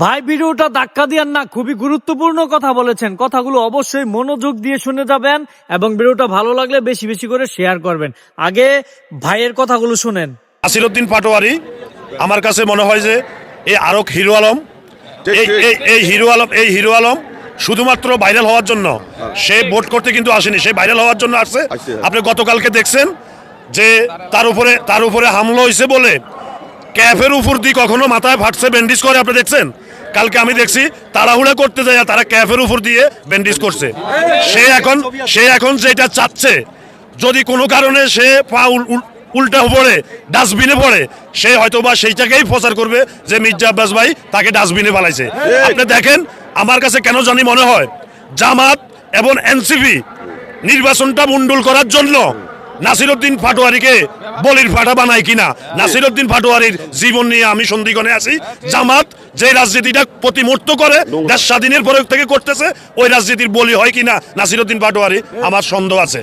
ভাই ভিডিওটা ধাক্কা দিয়েন না, খুবই গুরুত্বপূর্ণ কথা বলেছেন। কথাগুলো অবশ্যই মনোযোগ দিয়ে শুনে যাবেন এবং ভিডিওটা ভালো লাগলে বেশি বেশি করে শেয়ার করবেন। আগে ভাইয়ের কথাগুলো শুনেন। নাসিরউদ্দিন পাটোয়ারি আমার কাছে মনে হয় যে এই আরক হিরো আলম, এই হিরো আলম শুধুমাত্র ভাইরাল হওয়ার জন্য সে ভোট করতে কিন্তু আসেনি, সে ভাইরাল হওয়ার জন্য আসছে। আপনি গতকালকে দেখছেন যে তার উপরে হামলা হয়েছে বলে ক্যাফের উপর দিয়ে কখনো মাথায় ফাটছে ব্যান্ডেজ করে, আপনি দেখছেন। কালকে আমি দেখছি তাড়াহুড়া করতে যায় তারা ক্যাফের উপর দিয়ে ব্যান্ডেজ করছে। সে এখন যেটা চাচ্ছে, যদি কোনো কারণে সে পা উল্টা পড়ে ডাস্টবিনে পড়ে, সে হয়তো বা সেইটাকেই প্রচার করবে যে মির্জা আব্বাস ভাই তাকে ডাস্টবিনে ফেলাইছে। আপনি দেখেন, আমার কাছে কেন জানি মনে হয় জামাত এবং এনসিপি নির্বাচনটা মুন্ডুল করার জন্য নাসিরউদ্দিন পাটোয়ারিকে বলির ফাটা বানায় কিনা। নাসিরউদ্দিন পাটোয়ারির জীবন নিয়ে আমি সন্দিগ্ধে আছি। জামাত যে রাজনীতিটা প্রতিমূর্ত করে দেশ স্বাধীনের পরে থেকে করতেছে, ওই রাজনীতির বলি হয় কিনা নাসিরউদ্দিন পাটোয়ারি, আমার সন্দেহ আছে।